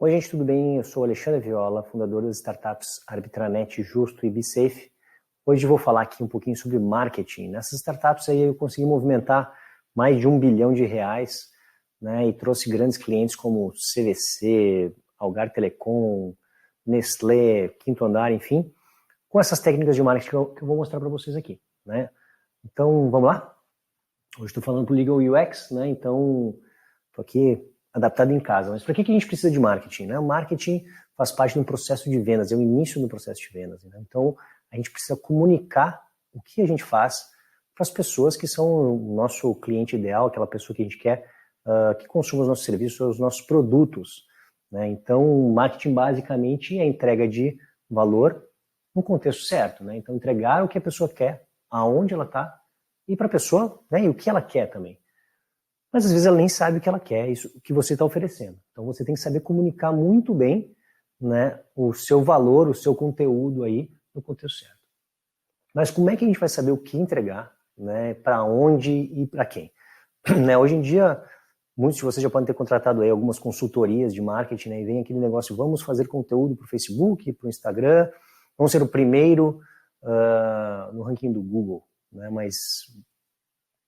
Oi, gente, tudo bem? Eu sou o Alexandre Viola, fundador das startups Arbitranet, Justo e BeSafe. Hoje vou falar aqui um pouquinho sobre marketing. Nessas startups aí eu consegui movimentar mais de R$ 1 bilhão, né, e trouxe grandes clientes como CVC, Algar Telecom, Nestlé, Quinto Andar, enfim, com essas técnicas de marketing que eu vou mostrar para vocês aqui, né? Então, vamos lá? Hoje estou falando para o Legal UX, né? Então, estou aqui adaptado em casa. Mas para que a gente precisa de marketing, né? O marketing faz parte de um processo de vendas, é o início do processo de vendas, né? Então, a gente precisa comunicar o que a gente faz para as pessoas que são o nosso cliente ideal, aquela pessoa que a gente quer que consuma os nossos serviços, os nossos produtos, né? Então, marketing basicamente é a entrega de valor no contexto certo, né? Então, entregar o que a pessoa quer, aonde ela está, e para a pessoa, né, e o que ela quer também. Mas às vezes ela nem sabe o que ela quer, isso o que você está oferecendo. Então você tem que saber comunicar muito bem, né, o seu valor, o seu conteúdo aí no contexto certo. Mas como é que a gente vai saber o que entregar, né, para onde e para quem? Né, hoje em dia, muitos de vocês já podem ter contratado aí algumas consultorias de marketing, né, e vem aquele negócio, vamos fazer conteúdo para o Facebook, para o Instagram, vamos ser o primeiro no ranking do Google, né, mas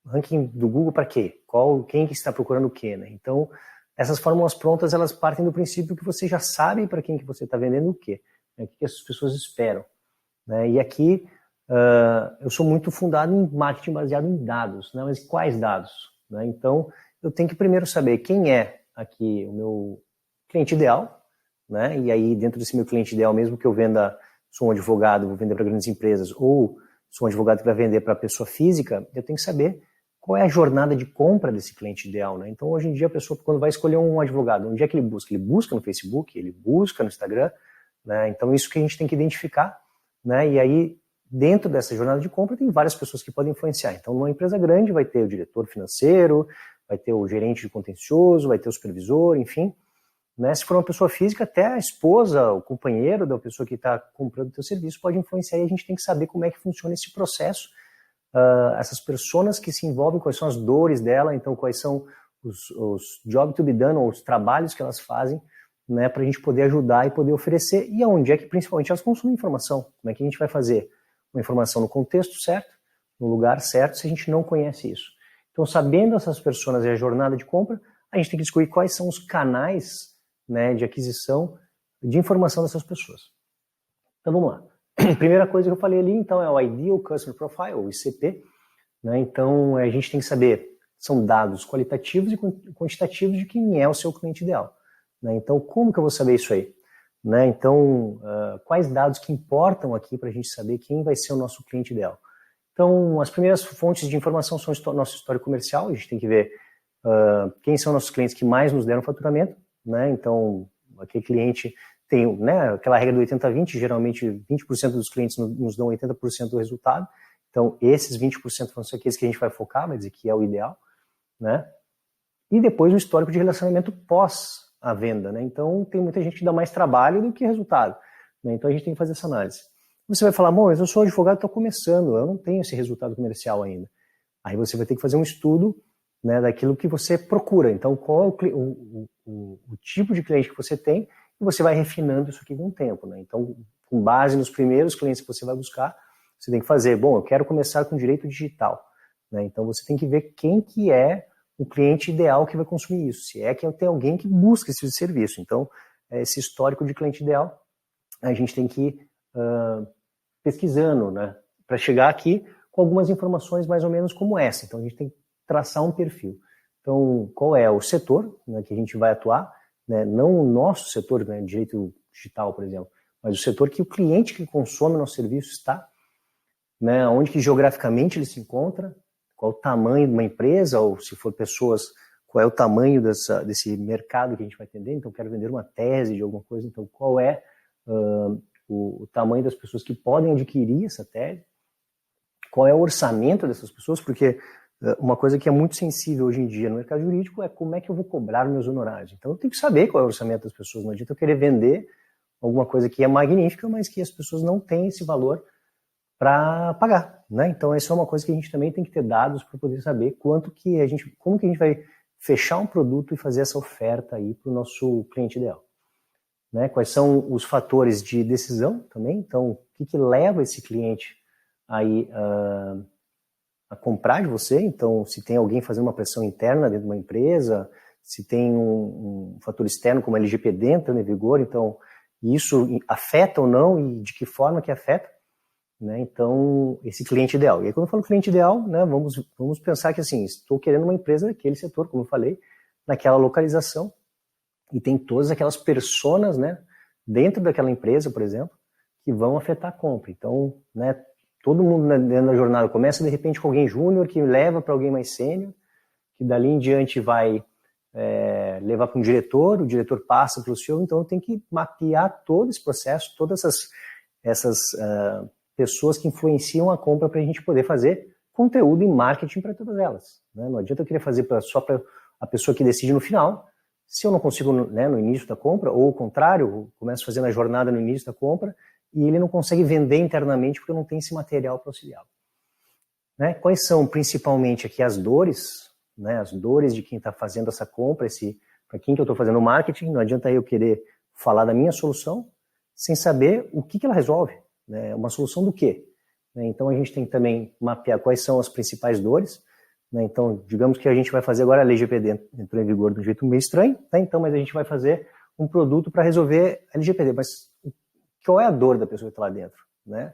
ranking do Google para quê? Quem que está procurando o quê, né? Então, essas fórmulas prontas, elas partem do princípio que você já sabe para quem que você está vendendo o quê, né? O que as pessoas esperam, né? E aqui, eu sou muito fundado em marketing baseado em dados, né? Mas quais dados, né? Então, eu tenho que primeiro saber quem é aqui o meu cliente ideal, né? E aí, dentro desse meu cliente ideal, mesmo que eu venda, sou um advogado, vou vender para grandes empresas, ou sou um advogado que vai vender para pessoa física, eu tenho que saber qual é a jornada de compra desse cliente ideal, né? Então, hoje em dia, a pessoa, quando vai escolher um advogado, onde é que ele busca? Ele busca no Facebook, ele busca no Instagram, né? Então, isso que a gente tem que identificar, né? E aí, dentro dessa jornada de compra, tem várias pessoas que podem influenciar. Então, numa empresa grande, vai ter o diretor financeiro, vai ter o gerente de contencioso, vai ter o supervisor, enfim, né? Se for uma pessoa física, até a esposa, o companheiro da pessoa que está comprando o teu serviço pode influenciar, e a gente tem que saber como é que funciona esse processo, essas pessoas que se envolvem, quais são as dores dela, então quais são os job to be done, ou os trabalhos que elas fazem, né, para a gente poder ajudar e poder oferecer, e aonde é que principalmente elas consomem informação, como é que a gente vai fazer uma informação no contexto certo, no lugar certo, se a gente não conhece isso. Então, sabendo essas pessoas e a jornada de compra, a gente tem que descobrir quais são os canais, né, de aquisição de informação dessas pessoas. Então, vamos lá. Primeira coisa que eu falei ali, então, é o Ideal Customer Profile, o ICP, né? Então, a gente tem que saber, são dados qualitativos e quantitativos de quem é o seu cliente ideal, né? Então, como que eu vou saber isso aí? Né? Então, quais dados que importam aqui para a gente saber quem vai ser o nosso cliente ideal? Então, as primeiras fontes de informação são o nosso histórico comercial, a gente tem que ver quem são nossos clientes que mais nos deram faturamento, né? Então, aquele cliente tem, né, aquela regra do 80-20, geralmente 20% dos clientes nos dão 80% do resultado, então esses 20% vão ser aqueles que a gente vai focar, vai dizer que é o ideal, né? E depois o histórico de relacionamento pós a venda, né? Então tem muita gente que dá mais trabalho do que resultado, né? Então a gente tem que fazer essa análise. Você vai falar, bom, eu sou advogado, estou começando, eu não tenho esse resultado comercial ainda. Aí você vai ter que fazer um estudo, né, daquilo que você procura. Então qual é o tipo de cliente que você tem, e você vai refinando isso aqui com o tempo, né? Então, com base nos primeiros clientes que você vai buscar, você tem que fazer, bom, eu quero começar com direito digital, né? Então, você tem que ver quem que é o cliente ideal que vai consumir isso, se é que tem alguém que busca esse serviço. Então, esse histórico de cliente ideal, a gente tem que ir pesquisando, né? Para chegar aqui com algumas informações mais ou menos como essa. Então, a gente tem que traçar um perfil. Então, qual é o setor, né, que a gente vai atuar, né, não o nosso setor, né, direito digital, por exemplo, mas o setor que o cliente que consome o nosso serviço está, né, onde que geograficamente ele se encontra, qual o tamanho de uma empresa, ou se for pessoas, qual é o tamanho desse mercado que a gente vai atender. Então, quero vender uma tese de alguma coisa, então qual é o tamanho das pessoas que podem adquirir essa tese, qual é o orçamento dessas pessoas, porque uma coisa que é muito sensível hoje em dia no mercado jurídico é como é que eu vou cobrar meus honorários. Então eu tenho que saber qual é o orçamento das pessoas. Não adianta eu querer vender alguma coisa que é magnífica, mas que as pessoas não têm esse valor para pagar, né? Então essa é uma coisa que a gente também tem que ter dados para poder saber como que a gente vai fechar um produto e fazer essa oferta aí para o nosso cliente ideal. né? Quais são os fatores de decisão também, então o que leva esse cliente aí a comprar de você, então se tem alguém fazendo uma pressão interna dentro de uma empresa, se tem um fator externo como a LGPD entrando em vigor, então isso afeta ou não e de que forma que afeta, né? Então esse cliente ideal. E aí quando eu falo cliente ideal, né, vamos pensar que assim, estou querendo uma empresa daquele setor, como eu falei, naquela localização, e tem todas aquelas personas, né, dentro daquela empresa, por exemplo, que vão afetar a compra. Então, né, todo mundo dentro da jornada começa de repente com alguém júnior, que leva para alguém mais sênior, que dali em diante vai levar para um diretor, o diretor passa para o CEO, então eu tenho que mapear todo esse processo, todas essas pessoas que influenciam a compra para a gente poder fazer conteúdo e marketing para todas elas. Né? Não adianta eu querer fazer só para a pessoa que decide no final, se eu não consigo, né, no início da compra, ou o contrário, eu começo fazendo a jornada no início da compra e ele não consegue vender internamente porque não tem esse material para auxiliar. Né? Quais são principalmente aqui as dores, né, as dores de quem está fazendo essa compra, para quem que eu estou fazendo o marketing? Não adianta eu querer falar da minha solução sem saber o que ela resolve, né? Uma solução do quê? Né? Então a gente tem que também mapear quais são as principais dores. Né? Então, digamos que a gente vai fazer agora a LGPD entrou em vigor de um jeito meio estranho, né? Então, mas a gente vai fazer um produto para resolver a LGPD. Mas qual é a dor da pessoa que está lá dentro? Né?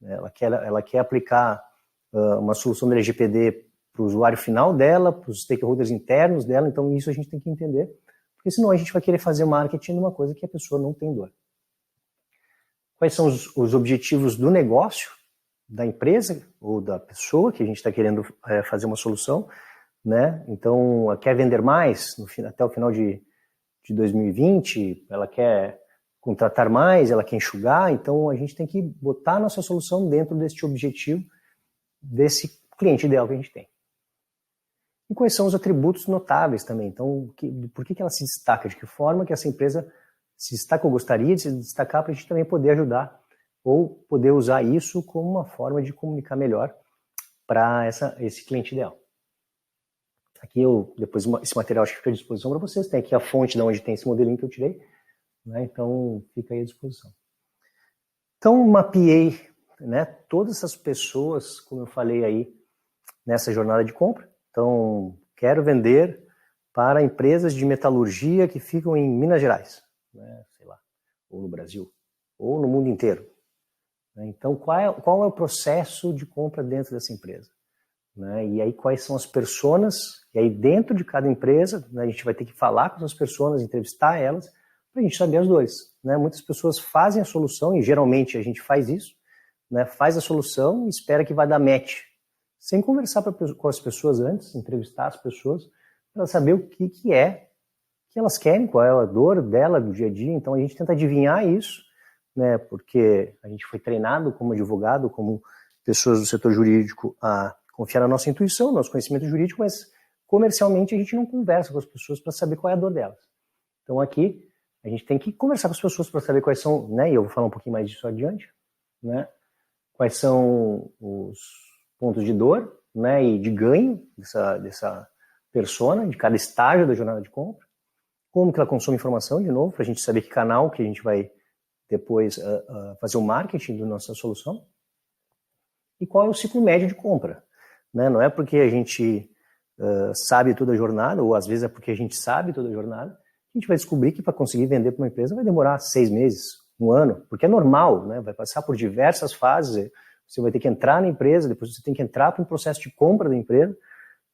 Ela quer aplicar uma solução da LGPD para o usuário final dela, para os stakeholders internos dela, então isso a gente tem que entender, porque senão a gente vai querer fazer marketing numa coisa que a pessoa não tem dor. Quais são os objetivos do negócio, da empresa ou da pessoa que a gente está querendo fazer uma solução, né? Então, quer vender mais até o final de 2020, ela quer contratar mais, ela quer enxugar, então a gente tem que botar a nossa solução dentro deste objetivo, desse cliente ideal que a gente tem. E quais são os atributos notáveis também? Então, por que ela se destaca? De que forma que essa empresa se destaca ou gostaria de se destacar para a gente também poder ajudar ou poder usar isso como uma forma de comunicar melhor para esse cliente ideal. Aqui depois esse material acho que fica à disposição para vocês. Tem aqui a fonte de onde tem esse modelinho que eu tirei, né? Então fica aí à disposição. Então mapeei, né, todas essas pessoas, como eu falei aí, nessa jornada de compra. Então, quero vender para empresas de metalurgia que ficam em Minas Gerais, né, sei lá, ou no Brasil, ou no mundo inteiro. Então, qual é o processo de compra dentro dessa empresa? Né, e aí, quais são as personas? E aí, dentro de cada empresa, né, a gente vai ter que falar com essas pessoas, entrevistar elas, para a gente saber as dores. Né? Muitas pessoas fazem a solução, e geralmente a gente faz isso, né, faz a solução e espera que vai dar match, sem conversar com as pessoas antes, entrevistar as pessoas, para saber o que é que elas querem, qual é a dor dela do dia a dia. Então a gente tenta adivinhar isso, né, porque a gente foi treinado como advogado, como pessoas do setor jurídico, a confiar na nossa intuição, no nosso conhecimento jurídico, mas comercialmente a gente não conversa com as pessoas para saber qual é a dor delas. Então aqui a gente tem que conversar com as pessoas para saber quais são, né, e eu vou falar um pouquinho mais disso adiante, né, quais são os pontos de dor, né, e de ganho dessa persona, de cada estágio da jornada de compra, como que ela consome informação, de novo, para a gente saber que canal que a gente vai depois fazer o marketing da nossa solução, e qual é o ciclo médio de compra. Né? Não é porque a gente sabe toda a jornada, ou às vezes é porque a gente sabe toda a jornada, a gente vai descobrir que para conseguir vender para uma empresa vai demorar 6 meses, 1 ano, porque é normal, né? Vai passar por diversas fases. Você vai ter que entrar na empresa, depois você tem que entrar para um processo de compra da empresa,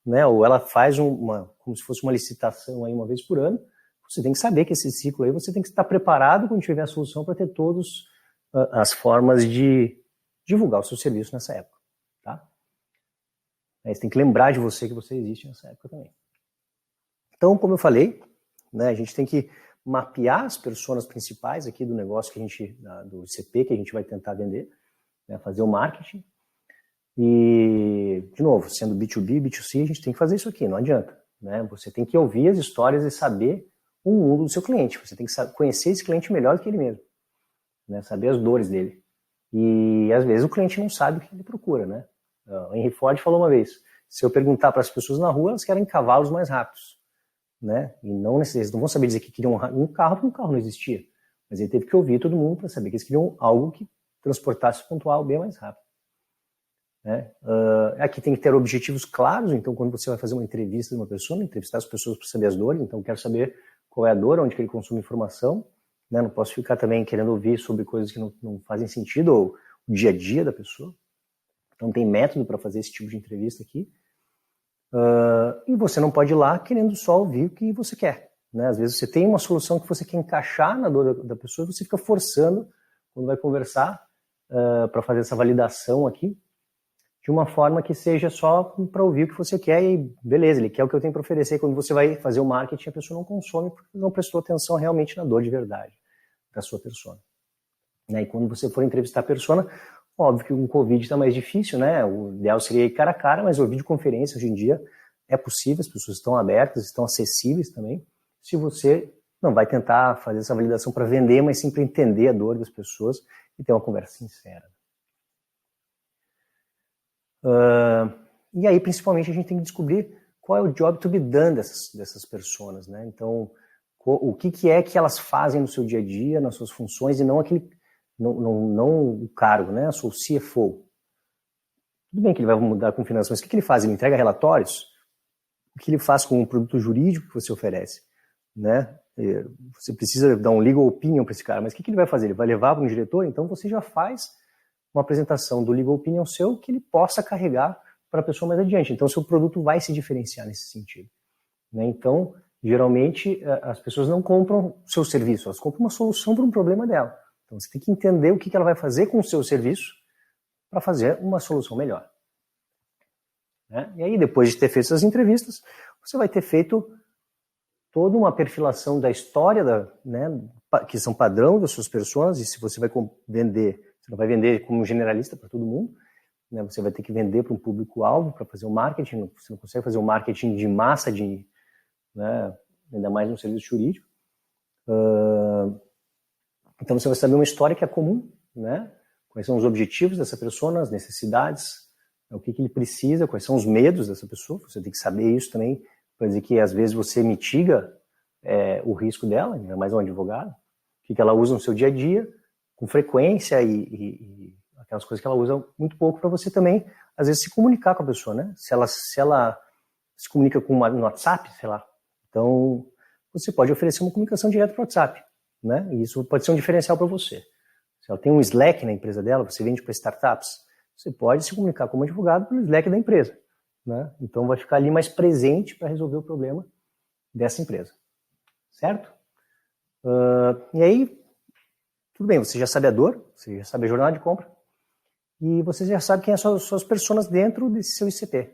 né? Ou ela faz como se fosse uma licitação aí 1 vez por ano. Você tem que saber que esse ciclo aí, você tem que estar preparado quando tiver a solução para ter todas as formas de divulgar o seu serviço nessa época. Tá? Aí você tem que lembrar de você que você existe nessa época também. Então, como eu falei, né, a gente tem que mapear as personas principais aqui do negócio do ICP que a gente vai tentar vender, né, fazer o marketing. E, de novo, sendo B2B, B2C, a gente tem que fazer isso aqui, não adianta. Né? Você tem que ouvir as histórias e saber o mundo do seu cliente. Você tem que conhecer esse cliente melhor do que ele mesmo, né? Saber as dores dele. E, às vezes, o cliente não sabe o que ele procura. Né? O Henry Ford falou uma vez, se eu perguntar para as pessoas na rua, elas querem cavalos mais rápidos. Né? E não vão saber dizer que queriam um carro, porque um carro não existia. Mas ele teve que ouvir todo mundo para saber que eles queriam algo que transportasse o ponto A ao B mais rápido. Né? Aqui tem que ter objetivos claros, então quando você vai fazer uma entrevista de uma pessoa, entrevistar as pessoas para saber as dores, então eu quero saber qual é a dor, onde que ele consome informação, né? Não posso ficar também querendo ouvir sobre coisas que não fazem sentido, ou o dia a dia da pessoa. Então tem método para fazer esse tipo de entrevista aqui. E você não pode ir lá querendo só ouvir o que você quer. Né? Às vezes você tem uma solução que você quer encaixar na dor da pessoa, e você fica forçando, quando vai conversar, para fazer essa validação aqui, de uma forma que seja só para ouvir o que você quer e beleza, ele quer o que eu tenho para oferecer. E quando você vai fazer o marketing, a pessoa não consome porque não prestou atenção realmente na dor de verdade da sua persona. Né? E quando você for entrevistar a persona, óbvio que com o Covid está mais difícil, né? O ideal seria ir cara a cara, mas o videoconferência hoje em dia é possível, as pessoas estão abertas, estão acessíveis também. Se você não vai tentar fazer essa validação para vender, mas sim para entender a dor das pessoas e ter uma conversa sincera. E aí, principalmente, a gente tem que descobrir qual é o job to be done dessas pessoas, né? Então, o que é que elas fazem no seu dia a dia, nas suas funções, e não o cargo, né? Eu sou o CFO. Tudo bem que ele vai mudar com finanças, mas o que ele faz? Ele entrega relatórios? O que ele faz com o produto jurídico que você oferece? Né? Você precisa dar um legal opinion para esse cara, mas o que ele vai fazer? Ele vai levar para um diretor? Então você já faz uma apresentação do legal opinion seu que ele possa carregar para a pessoa mais adiante. Então seu produto vai se diferenciar nesse sentido. Né? Então, geralmente, as pessoas não compram o seu serviço, elas compram uma solução para um problema dela. Então você tem que entender o que ela vai fazer com o seu serviço para fazer uma solução melhor. Né? E aí, depois de ter feito essas entrevistas, você vai ter feito toda uma perfilação da história, né, que são padrão das suas pessoas, e se você vai vender, você não vai vender como generalista para todo mundo, né, você vai ter que vender para um público-alvo para fazer o marketing, você não consegue fazer o marketing de massa, né, ainda mais no serviço jurídico. Então você vai saber uma história que é comum, né, quais são os objetivos dessa pessoa, as necessidades, o que ele precisa, quais são os medos dessa pessoa, você tem que saber isso também, para dizer que às vezes você mitiga o risco dela, ainda mais um advogado, o que ela usa no seu dia a dia, com frequência e aquelas coisas que ela usa muito pouco, para você também, às vezes, se comunicar com a pessoa, né? Se ela se comunica no WhatsApp, sei lá, então você pode oferecer uma comunicação direta para o WhatsApp, né? E isso pode ser um diferencial para você. Se ela tem um Slack na empresa dela, você vende para startups, você pode se comunicar como advogado pelo Slack da empresa. Né? Então vai ficar ali mais presente para resolver o problema dessa empresa. Certo? E aí, tudo bem, você já sabe a dor, você já sabe a jornada de compra, e você já sabe quem são as suas pessoas dentro desse seu ICP.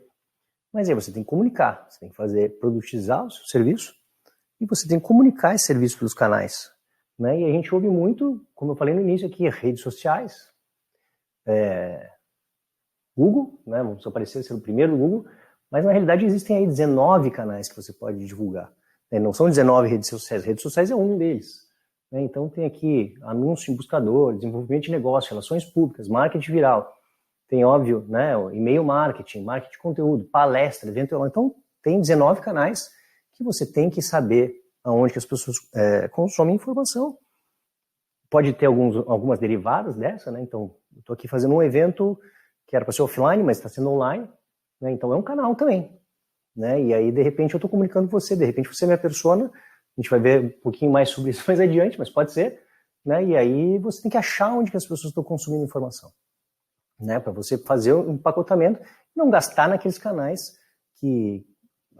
Mas aí você tem que comunicar, você tem que produtizar o seu serviço, e você tem que comunicar esse serviço pelos canais. Né? E a gente ouve muito, como eu falei no início aqui, redes sociais, Google, né? Vamos aparecer ser o primeiro do Google, mas na realidade existem aí 19 canais que você pode divulgar. Né? Não são 19 redes sociais é um deles. Né? Então tem aqui anúncio em buscador, desenvolvimento de negócio, relações públicas, marketing viral. Tem, óbvio, né, e-mail marketing, marketing de conteúdo, palestra, evento. Então tem 19 canais que você tem que saber aonde que as pessoas consomem informação. Pode ter algumas derivadas dessa, né? Então eu estou aqui fazendo um evento que era para ser offline, mas está sendo online, né? Então é um canal também, né? E aí de repente eu estou comunicando com você, de repente você é minha persona, a gente vai ver um pouquinho mais sobre isso mais adiante, mas pode ser, né? E aí você tem que achar onde que as pessoas estão consumindo informação, né? Para você fazer um empacotamento, não gastar naqueles canais que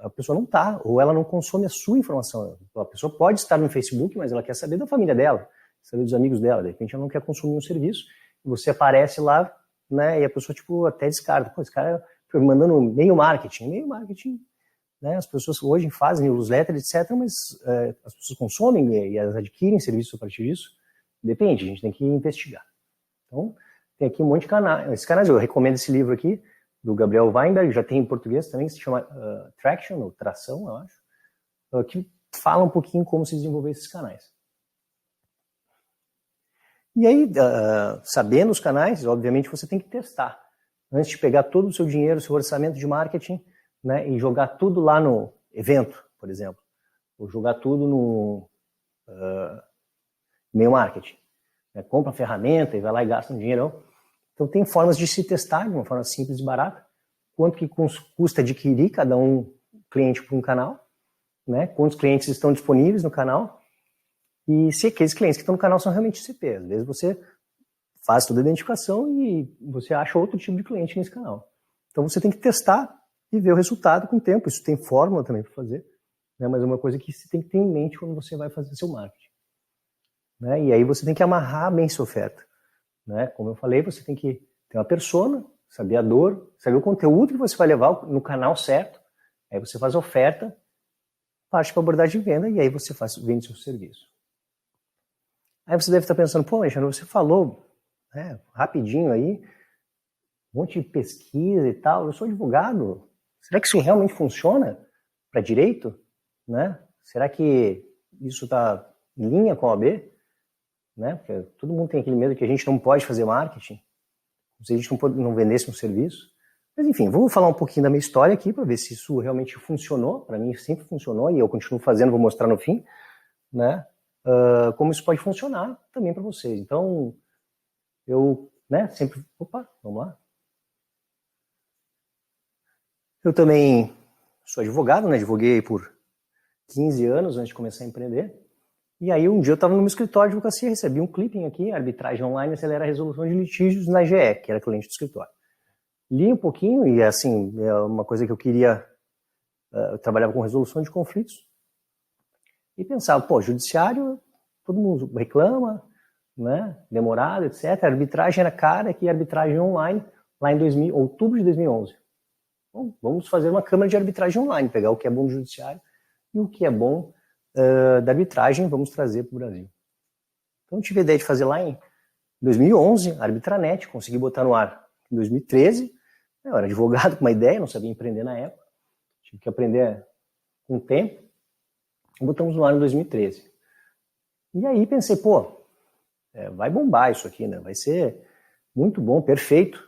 a pessoa não está, ou ela não consome a sua informação. A pessoa pode estar no Facebook, mas ela quer saber da família dela, saber dos amigos dela, de repente ela não quer consumir um serviço, e você aparece lá, né, e a pessoa até descarta, esse cara mandando e-mail marketing, né, as pessoas hoje fazem newsletter, etc, mas as pessoas consomem e elas adquirem serviços a partir disso, depende, a gente tem que investigar. Então, tem aqui um monte de canais, esses canais, eu recomendo esse livro aqui, do Gabriel Weinberg, já tem em português também, que se chama Traction, ou Tração, eu acho, que fala um pouquinho como se desenvolver esses canais. E aí, sabendo os canais, obviamente você tem que testar. Antes de pegar todo o seu dinheiro, seu orçamento de marketing, né, e jogar tudo lá no evento, por exemplo. Ou jogar tudo e-mail marketing. Né? Compra a ferramenta e vai lá e gasta um dinheirão. Então tem formas de se testar de uma forma simples e barata. Quanto que custa adquirir cada cliente para um canal, né? Quantos clientes estão disponíveis no canal e se aqueles clientes que estão no canal são realmente ICP. Às vezes você faz toda a identificação e você acha outro tipo de cliente nesse canal. Então você tem que testar e ver o resultado com o tempo. Isso tem fórmula também para fazer, né? Mas é uma coisa que você tem que ter em mente quando você vai fazer seu marketing. Né? E aí você tem que amarrar bem sua oferta. Né? Como eu falei, você tem que ter uma persona, saber a dor, saber o conteúdo que você vai levar no canal certo. Aí você faz a oferta, parte para abordagem de venda e aí você vende seu serviço. Aí você deve estar pensando, pô, Alexandre, você falou rapidinho aí, um monte de pesquisa e tal, eu sou advogado, será que isso realmente funciona para direito? Né? Será que isso está em linha com a OAB? Né? Porque todo mundo tem aquele medo que a gente não pode fazer marketing, se a gente não vendesse um serviço. Mas enfim, vamos falar um pouquinho da minha história aqui para ver se isso realmente funcionou. Para mim sempre funcionou e eu continuo fazendo, vou mostrar no fim, né? Como isso pode funcionar também para vocês. Então, eu sempre... Opa, vamos lá. Eu também sou advogado, né? Advoguei por 15 anos antes de começar a empreender. E aí um dia eu estava no meu escritório de advocacia, recebi um clipping aqui, arbitragem online acelera a resolução de litígios na GE, que era cliente do escritório. Li um pouquinho e assim, é uma coisa que eu queria, eu trabalhava com resolução de conflitos. E pensava, pô, judiciário, todo mundo reclama, né, demorado, etc. A arbitragem era cara, que arbitragem online, lá em outubro de 2011. Bom, vamos fazer uma câmara de arbitragem online, pegar o que é bom do judiciário e o que é bom da arbitragem, vamos trazer para o Brasil. Então, eu tive a ideia de fazer lá em 2011, a Arbitranet, consegui botar no ar em 2013. Eu era advogado com uma ideia, não sabia empreender na época, tive que aprender com o tempo. Botamos no ar em 2013. E aí pensei, pô, vai bombar isso aqui, né? Vai ser muito bom, perfeito.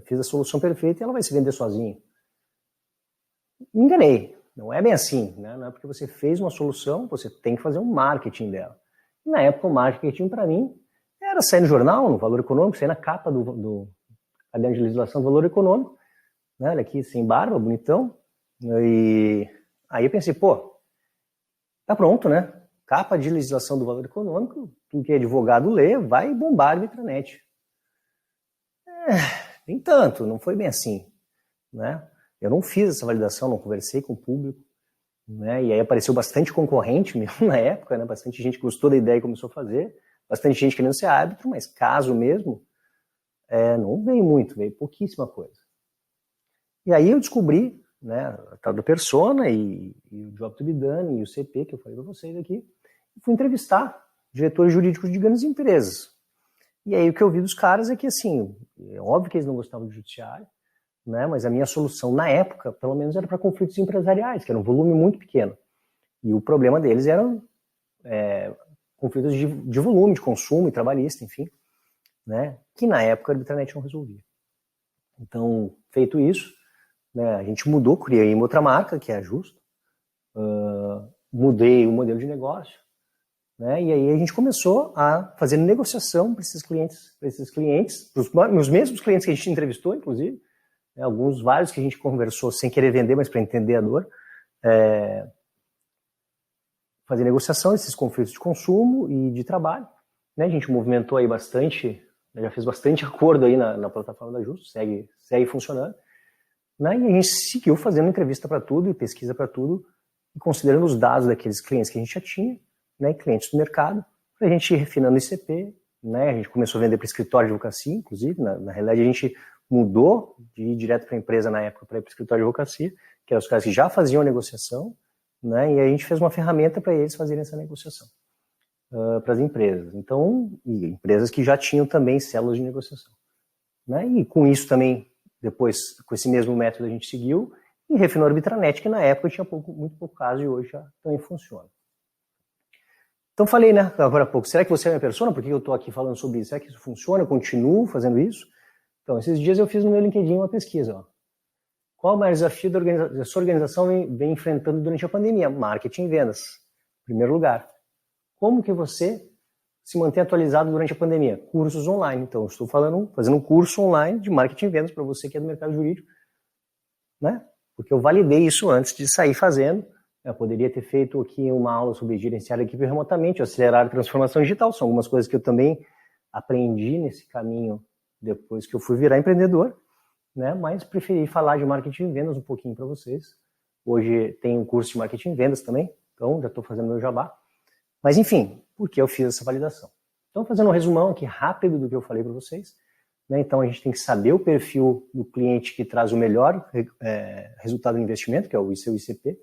Fiz a solução perfeita e ela vai se vender sozinha. Me enganei. Não é bem assim, né? Não é porque você fez uma solução, você tem que fazer um marketing dela. E na época o marketing para mim era sair no jornal, no Valor Econômico, sair na capa do caderno de legislação do Valor Econômico, né? Olha aqui, sem barba, bonitão. E aí eu pensei, pô, tá pronto, né? Capa de legislação do Valor Econômico, tudo que advogado lê, vai bombar a Arbitranet. Nem tanto, não foi bem assim, né? Eu não fiz essa validação, não conversei com o público, né? E aí apareceu bastante concorrente mesmo na época, né? Bastante gente gostou da ideia e começou a fazer, bastante gente querendo ser árbitro, mas caso mesmo, não veio muito, veio pouquíssima coisa. E aí eu descobri, né, a tal da persona e o job to be done e o CP que eu falei para vocês aqui, e fui entrevistar diretores jurídicos de grandes empresas. E aí o que eu vi dos caras é que, assim, é óbvio que eles não gostavam do judiciário, né, mas a minha solução na época, pelo menos, era para conflitos empresariais, que era um volume muito pequeno. E o problema deles eram conflitos de volume, de consumo e trabalhista, enfim, né, que na época a Arbitranet não resolvia. Então, feito isso, né, a gente mudou, criei uma outra marca, que é a Justo, mudei o modelo de negócio, né, e aí a gente começou a fazer negociação para esses clientes, para os mesmos clientes que a gente entrevistou, inclusive, né, vários que a gente conversou sem querer vender, mas para entender a dor, fazer negociação desses conflitos de consumo e de trabalho, né, a gente movimentou aí bastante, já fez bastante acordo aí na plataforma da Justo, segue funcionando, né, e a gente seguiu fazendo entrevista para tudo e pesquisa para tudo, e considerando os dados daqueles clientes que a gente já tinha, né, clientes do mercado, para a gente ir refinando o ICP, né, a gente começou a vender para escritório de advocacia, inclusive, na realidade a gente mudou de ir direto para a empresa na época para ir para o escritório de advocacia, que eram os caras que já faziam negociação, né, e a gente fez uma ferramenta para eles fazerem essa negociação para as empresas. Então, e empresas que já tinham também células de negociação. Né, e com isso também, depois, com esse mesmo método a gente seguiu e refinou a Arbitranet, que na época tinha muito pouco caso e hoje já também funciona. Então falei, né, agora há pouco, será que você é minha persona? Por que eu estou aqui falando sobre isso? Será que isso funciona? Eu continuo fazendo isso? Então, esses dias eu fiz no meu LinkedIn uma pesquisa. Ó. Qual o maior desafio da sua organização vem enfrentando durante a pandemia? Marketing e vendas. Em primeiro lugar. Como que você se manter atualizado durante a pandemia? Cursos online. Então, eu estou fazendo um curso online de marketing e vendas para você que é do mercado jurídico, né? Porque eu validei isso antes de sair fazendo. Eu poderia ter feito aqui uma aula sobre gerenciar a equipe remotamente, acelerar a transformação digital. São algumas coisas que eu também aprendi nesse caminho depois que eu fui virar empreendedor, né? Mas preferi falar de marketing e vendas um pouquinho para vocês. Hoje tem um curso de marketing e vendas também, então já estou fazendo meu jabá. Mas enfim, por que eu fiz essa validação? Então, fazendo um resumão aqui rápido do que eu falei para vocês, né? Então a gente tem que saber o perfil do cliente que traz o melhor resultado do investimento, que é o seu ICP,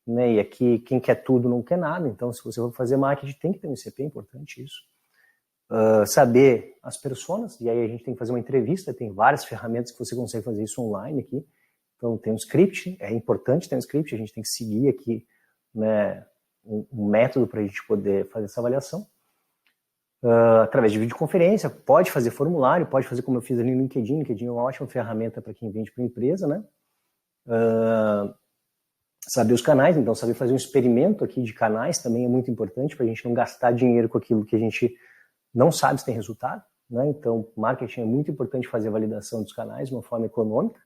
né? E aqui quem quer tudo não quer nada, então se você for fazer marketing tem que ter um ICP, é importante isso. Saber as personas, e aí a gente tem que fazer uma entrevista, tem várias ferramentas que você consegue fazer isso online aqui. Então tem um script, é importante ter um script, a gente tem que seguir aqui, né, um método para a gente poder fazer essa avaliação. Através de videoconferência, pode fazer formulário, pode fazer como eu fiz ali no LinkedIn. LinkedIn é uma ótima ferramenta para quem vende para empresa, né? Saber os canais, então saber fazer um experimento aqui de canais também é muito importante para a gente não gastar dinheiro com aquilo que a gente não sabe se tem resultado, né? Então, marketing é muito importante fazer a validação dos canais de uma forma econômica.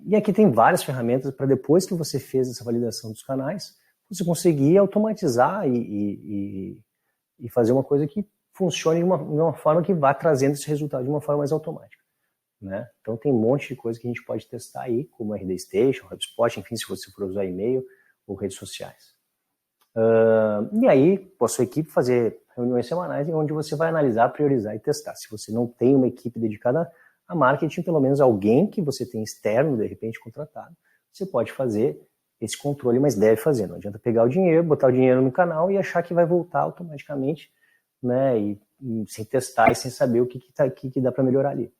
E aqui tem várias ferramentas para depois que você fez essa validação dos canais, você conseguir automatizar e fazer uma coisa que funcione de uma forma que vá trazendo esse resultado de uma forma mais automática, né? Então tem um monte de coisa que a gente pode testar aí, como RD Station, HubSpot, enfim, se você for usar e-mail ou redes sociais. E aí, com a sua equipe, fazer reuniões semanais onde você vai analisar, priorizar e testar. Se você não tem uma equipe dedicada a marketing, pelo menos alguém que você tem externo, de repente, contratado, você pode fazer esse controle, mas deve fazer. Não adianta pegar o dinheiro, botar o dinheiro no canal e achar que vai voltar automaticamente, né? E sem testar e sem saber o que dá para melhorar ali,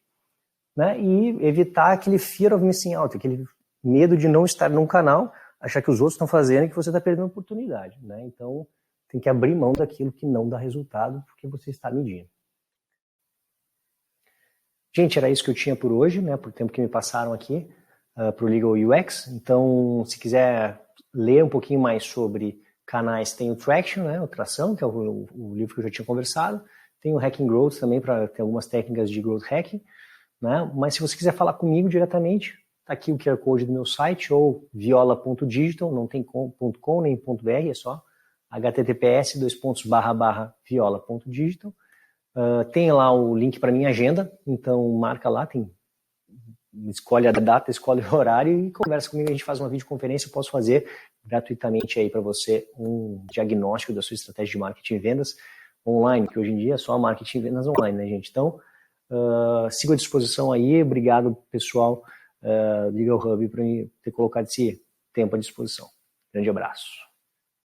né? E evitar aquele fear of missing out, aquele medo de não estar num canal, achar que os outros estão fazendo e que você está perdendo a oportunidade, né? Então, tem que abrir mão daquilo que não dá resultado porque você está medindo. Gente, era isso que eu tinha por hoje, né? Por tempo que me passaram aqui para o Legal UX. Então, se quiser ler um pouquinho mais sobre canais, tem o Traction, né? O Tração, que é o livro que eu já tinha conversado. Tem o Hacking Growth também, para ter algumas técnicas de Growth Hacking, né? Mas se você quiser falar comigo diretamente, tá aqui o QR Code do meu site, ou viola.digital, não tem .com nem .br, é só https://viola.digital. Tem lá o link para minha agenda, então marca lá, escolhe a data, escolhe o horário e conversa comigo, a gente faz uma videoconferência, eu posso fazer gratuitamente aí para você um diagnóstico da sua estratégia de marketing e vendas online, que hoje em dia é só marketing e vendas online, né, gente? Então, sigo à disposição aí, obrigado pessoal do Legal Hub por ter colocado esse tempo à disposição. Grande abraço.